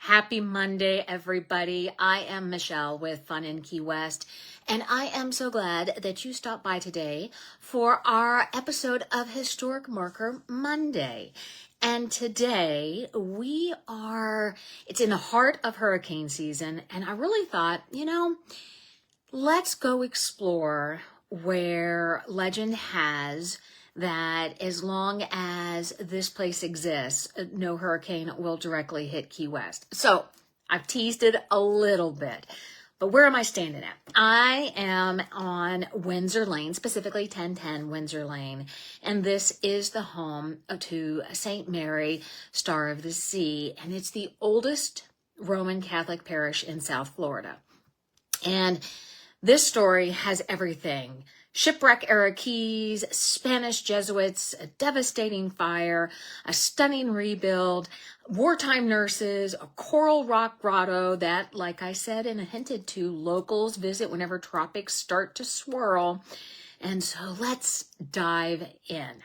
Happy Monday, everybody. I am Michelle with Fun in Key West, and I am so glad that you stopped by today for our episode of Historic Marker Monday. And today it's in the heart of hurricane season, and I really thought, let's go explore where legend has that as long as this place exists, no hurricane will directly hit Key West. So I've teased it a little bit, but where am I standing at? I am on Windsor Lane, specifically 1010 Windsor Lane, and this is the home to St. Mary, Star of the Sea, and it's the oldest Roman Catholic parish in South Florida. And this story has everything. Shipwreck-era keys, Spanish Jesuits, a devastating fire, a stunning rebuild, wartime nurses, a coral rock grotto that, like I said and hinted to, locals visit whenever tropics start to swirl. And so let's dive in.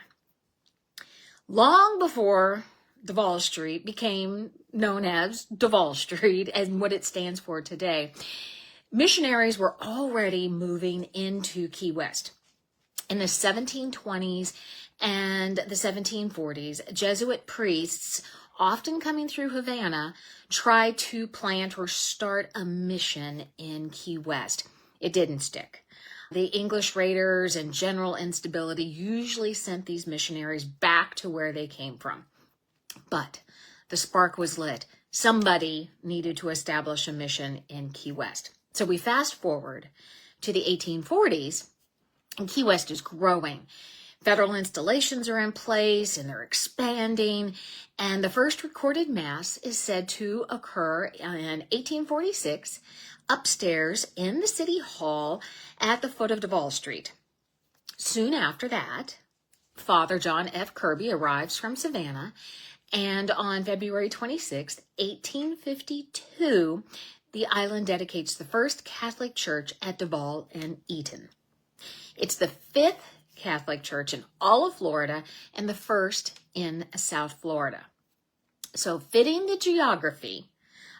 Long before Duval Street became known as Duval Street and what it stands for today, missionaries were already moving into Key West. In the 1720s and the 1740s, Jesuit priests, often coming through Havana, tried to plant or start a mission in Key West. It didn't stick. The English raiders and general instability usually sent these missionaries back to where they came from. But the spark was lit. Somebody needed to establish a mission in Key West. So we fast forward to the 1840s, and Key West is growing. Federal installations are in place, and they're expanding. And the first recorded mass is said to occur in 1846 upstairs in the City Hall at the foot of Duval Street. Soon after that, Father John F. Kirby arrives from Savannah, and on February 26, 1852, the island dedicates the first Catholic church at Duval and Eaton. It's the fifth Catholic church in all of Florida and the first in South Florida. So fitting the geography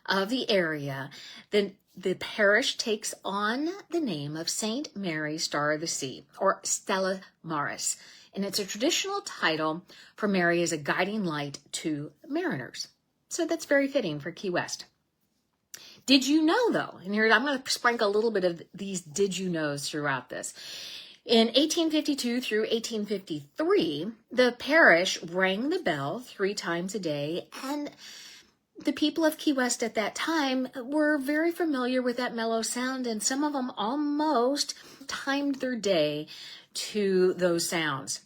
of the area, the parish takes on the name of St. Mary, Star of the Sea, or Stella Maris. And it's a traditional title for Mary as a guiding light to mariners. So that's very fitting for Key West. Did you know, though, and here I'm going to sprinkle a little bit of these did you knows throughout this. In 1852 through 1853, the parish rang the bell 3 times a day, and the people of Key West at that time were very familiar with that mellow sound, and some of them almost timed their day to those sounds.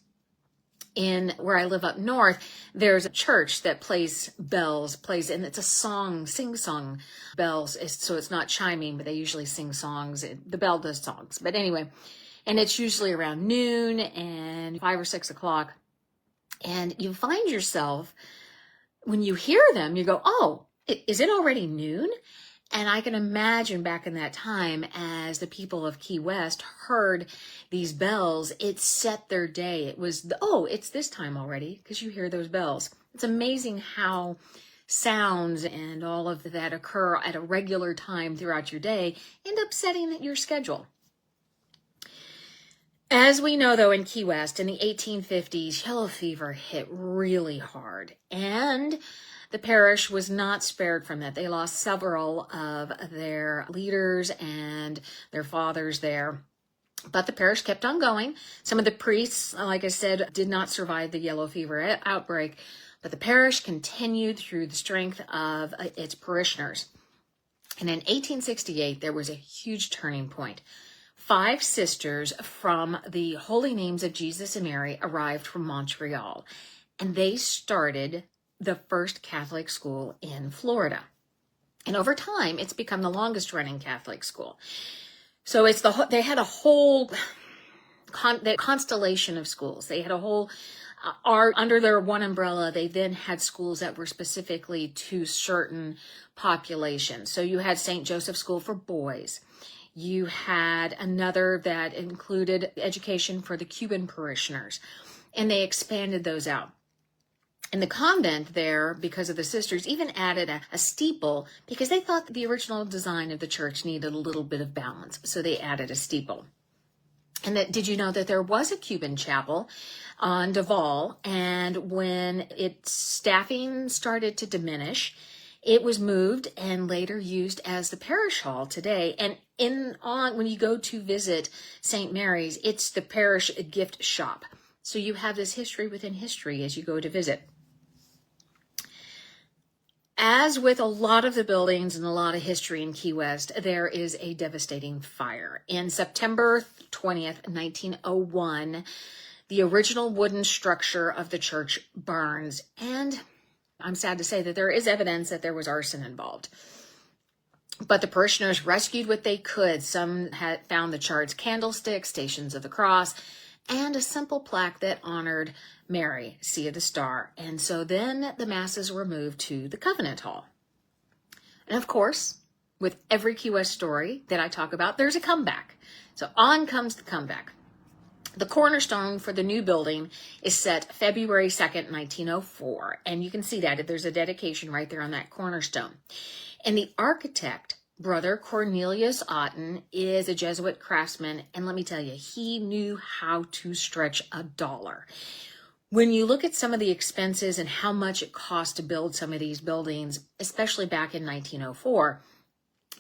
In where I live up north, there's a church that plays, and it's a sing-song bells. So it's not chiming, but they usually sing songs. The bell does songs. But anyway, and it's usually around noon and 5 or 6 o'clock. And you find yourself, when you hear them, you go, oh, is it already noon? And I can imagine back in that time, as the people of Key West heard these bells, it set their day. It was, it's this time already, because you hear those bells. It's amazing how sounds and all of that occur at a regular time throughout your day, end up setting your schedule. As we know, though, in Key West in the 1850s, yellow fever hit really hard, and the parish was not spared from that. They lost several of their leaders and their fathers there. But the parish kept on going. Some of the priests, like I said, did not survive the yellow fever outbreak, but the parish continued through the strength of its parishioners. And in 1868, there was a huge turning point. 5 sisters from the Holy Names of Jesus and Mary arrived from Montreal, and they started the first Catholic school in Florida. And over time, it's become the longest running Catholic school. So they had a whole constellation of schools. They had a whole under their one umbrella. They then had schools that were specifically to certain populations. So you had St. Joseph School for boys. You had another that included education for the Cuban parishioners, and they expanded those out. And the convent there, because of the sisters, even added a steeple because they thought the original design of the church needed a little bit of balance. So they added a steeple. And did you know that there was a Cuban chapel on Duval? And when its staffing started to diminish, it was moved and later used as the parish hall today. And when you go to visit St. Mary's, it's the parish gift shop. So you have this history within history as you go to visit. As with a lot of the buildings and a lot of history in Key West, there is a devastating fire. In September 20th, 1901, the original wooden structure of the church burns. And I'm sad to say that there is evidence that there was arson involved. But the parishioners rescued what they could. Some had found the charred candlesticks, stations of the cross, and a simple plaque that honored Mary, Sea of the Star. And so then the masses were moved to the Covenant Hall. And of course, with every Key West story that I talk about, there's a comeback. So on comes the comeback. The cornerstone for the new building is set February 2nd, 1904. And you can see that there's a dedication right there on that cornerstone. And the architect, Brother Cornelius Otten, is a Jesuit craftsman. And let me tell you, he knew how to stretch a dollar. When you look at some of the expenses and how much it cost to build some of these buildings, especially back in 1904,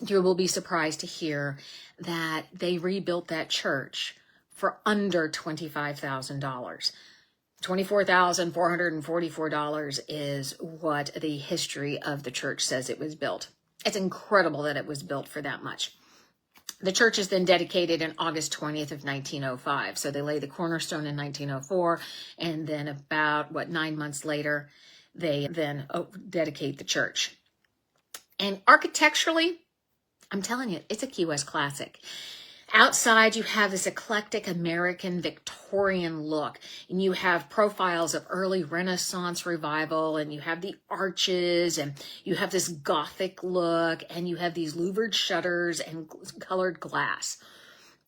you will be surprised to hear that they rebuilt that church for under $25,000. $24,444 is what the history of the church says it was built. It's incredible that it was built for that much. The church is then dedicated on August 20th of 1905. So they lay the cornerstone in 1904, and then about, 9 months later, they then dedicate the church. And architecturally, I'm telling you, it's a Key West classic. Outside, you have this eclectic American Victorian look, and you have profiles of early Renaissance revival, and you have the arches, and you have this Gothic look, and you have these louvered shutters and colored glass.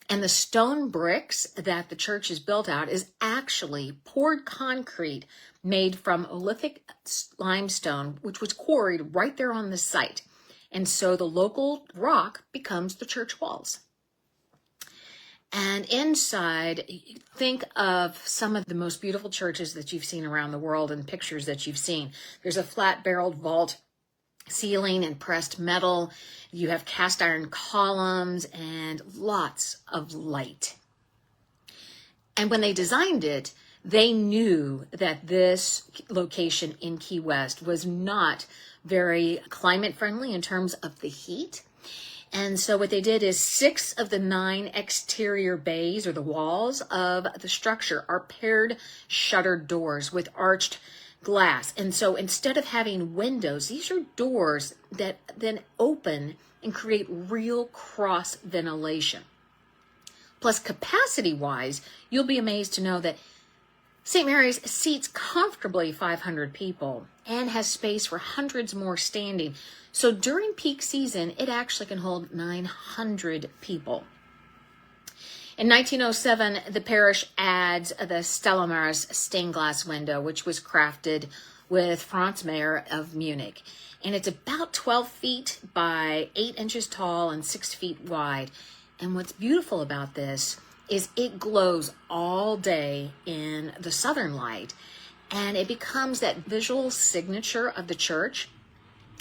And the stone bricks that the church is built out is actually poured concrete made from Olithic limestone, which was quarried right there on the site. And so the local rock becomes the church walls. And inside, think of some of the most beautiful churches that you've seen around the world and pictures that you've seen. There's a flat-barreled vault ceiling and pressed metal. You have cast iron columns and lots of light. And when they designed it, they knew that this location in Key West was not very climate friendly in terms of the heat. And so what they did is 6 of the 9 exterior bays or the walls of the structure are paired shuttered doors with arched glass. And so instead of having windows, these are doors that then open and create real cross ventilation. Plus, capacity-wise, you'll be amazed to know that St. Mary's seats comfortably 500 people and has space for hundreds more standing. So during peak season, it actually can hold 900 people. In 1907, the parish adds the Stella Maris stained glass window, which was crafted with Franz Mayer of Munich. And it's about 12 feet by 8 inches tall and 6 feet wide. And what's beautiful about this is it glows all day in the southern light, and it becomes that visual signature of the church.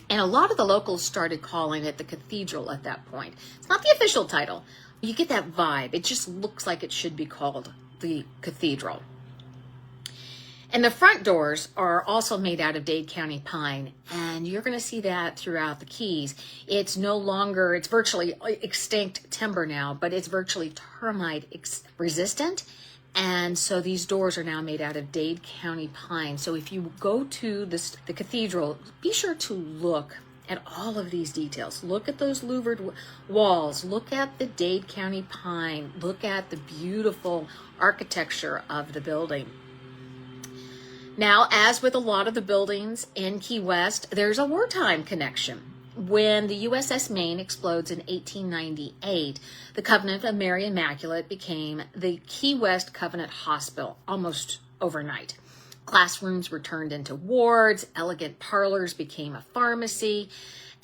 And a lot of the locals started calling it the cathedral at that point. It's not the official title. You get that vibe. It just looks like it should be called the cathedral. And the front doors are also made out of Dade County pine, and you're going to see that throughout the Keys. It's virtually extinct timber now, but it's virtually termite resistant. And so these doors are now made out of Dade County pine. So if you go to the cathedral, be sure to look at all of these details. Look at those louvered walls. Look at the Dade County pine. Look at the beautiful architecture of the building. Now, as with a lot of the buildings in Key West, there's a wartime connection. When the USS Maine explodes in 1898, the Convent of Mary Immaculate became the Key West Covenant Hospital almost overnight. Classrooms were turned into wards, elegant parlors became a pharmacy,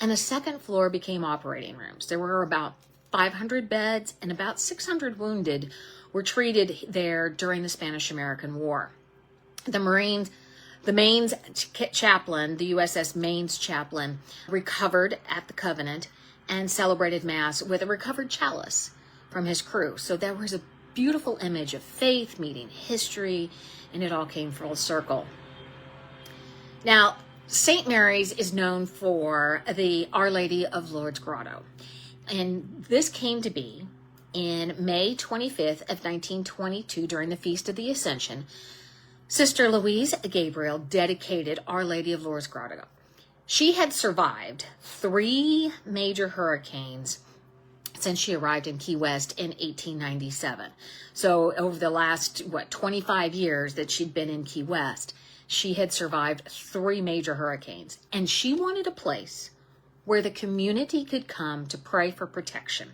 and the second floor became operating rooms. There were about 500 beds, and about 600 wounded were treated there during the Spanish-American War. The Maine's chaplain, the USS Maine's chaplain, recovered at the Covenant and celebrated Mass with a recovered chalice from his crew. So there was a beautiful image of faith meeting history, and it all came full circle. Now, St. Mary's is known for the Our Lady of Lourdes Grotto, and this came to be in May 25th of 1922 during the Feast of the Ascension. Sister Louise Gabriel dedicated Our Lady of Lourdes Grotto. She had survived 3 major hurricanes since she arrived in Key West in 1897. So over the last, 25 years that she'd been in Key West, she had survived 3 major hurricanes. And she wanted a place where the community could come to pray for protection.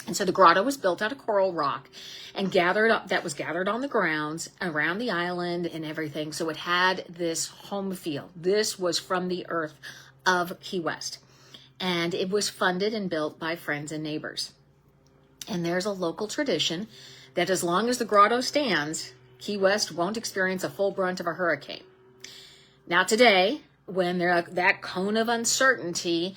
And so the grotto was built out of coral rock and that was gathered on the grounds around the island and everything. So it had this home feel. This was from the earth of Key West. And it was funded and built by friends and neighbors. And there's a local tradition that as long as the grotto stands, Key West won't experience a full brunt of a hurricane. Now today, when that cone of uncertainty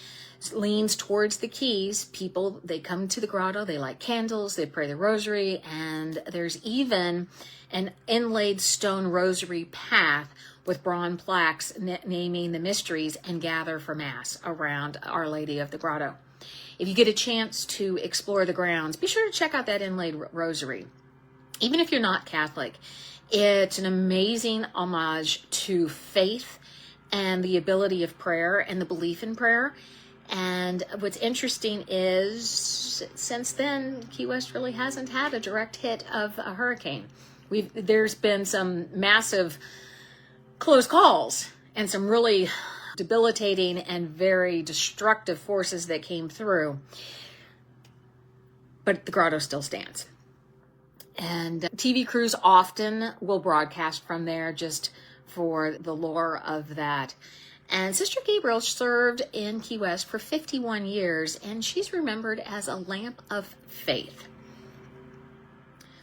leans towards the Keys, people, they come to the grotto, they light candles, they pray the rosary, and there's even an inlaid stone rosary path with bronze plaques naming the mysteries and gather for Mass around Our Lady of the Grotto. If you get a chance to explore the grounds, be sure to check out that inlaid rosary. Even if you're not Catholic, it's an amazing homage to faith and the ability of prayer and the belief in prayer. And what's interesting is, since then, Key West really hasn't had a direct hit of a hurricane. There's been some massive close calls and some really debilitating and very destructive forces that came through. But the grotto still stands. And TV crews often will broadcast from there just for the lore of that. And Sister Gabriel served in Key West for 51 years, and she's remembered as a lamp of faith.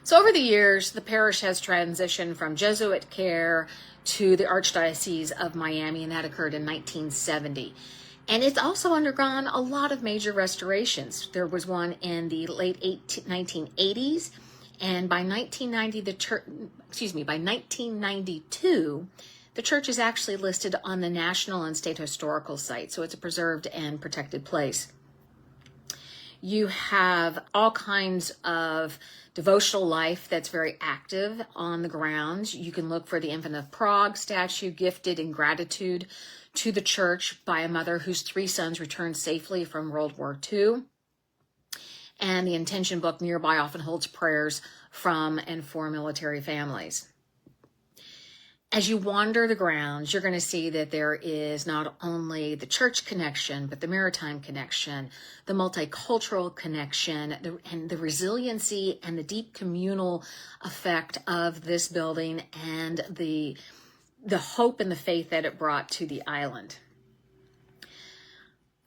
So over the years, the parish has transitioned from Jesuit care to the Archdiocese of Miami, and that occurred in 1970. And it's also undergone a lot of major restorations. There was one in the late 1980s, and by 1992, the church is actually listed on the National and State Historical Site, so it's a preserved and protected place. You have all kinds of devotional life that's very active on the grounds. You can look for the Infant of Prague statue gifted in gratitude to the church by a mother whose 3 sons returned safely from World War II. And the intention book nearby often holds prayers from and for military families. As you wander the grounds, you're going to see that there is not only the church connection, but the maritime connection, the multicultural connection, and the resiliency and the deep communal effect of this building and the hope and the faith that it brought to the island.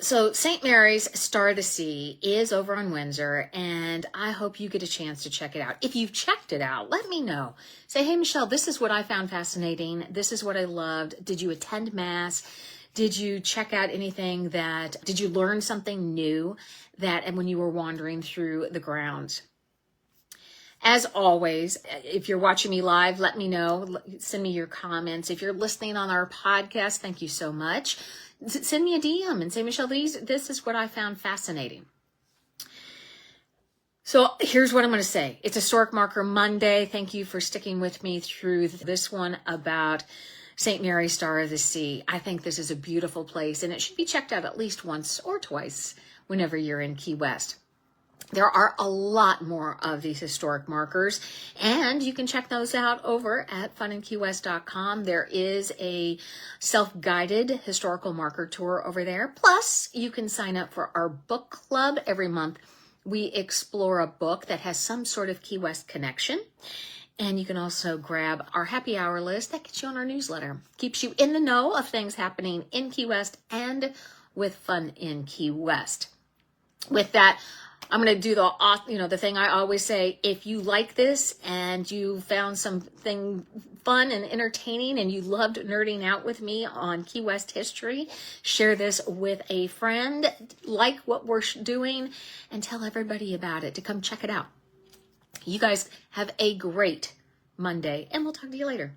So St. Mary's Star to Sea is over on Windsor, and I hope you get a chance to check it out. If you've checked it out, let me know. Say, hey, Michelle, this is what I found fascinating. This is what I loved. Did you attend Mass? Did you check out anything did you learn something new and when you were wandering through the grounds? As always, if you're watching me live, let me know. Send me your comments. If you're listening on our podcast, thank you so much. Send me a DM and say, Michelle, this is what I found fascinating. So here's what I'm going to say. It's Historic Marker Monday. Thank you for sticking with me through this one about St. Mary's Star of the Sea. I think this is a beautiful place, and it should be checked out at least once or twice whenever you're in Key West. There are a lot more of these historic markers, and you can check those out over at FunInKeyWest.com. There is a self-guided historical marker tour over there. Plus, you can sign up for our book club. Every month, we explore a book that has some sort of Key West connection. And you can also grab our happy hour list that gets you on our newsletter. Keeps you in the know of things happening in Key West and with Fun in Key West. With that, I'm going to do the thing I always say. If you like this and you found something fun and entertaining and you loved nerding out with me on Key West history, share this with a friend, like what we're doing, and tell everybody about it to come check it out. You guys have a great Monday, and we'll talk to you later.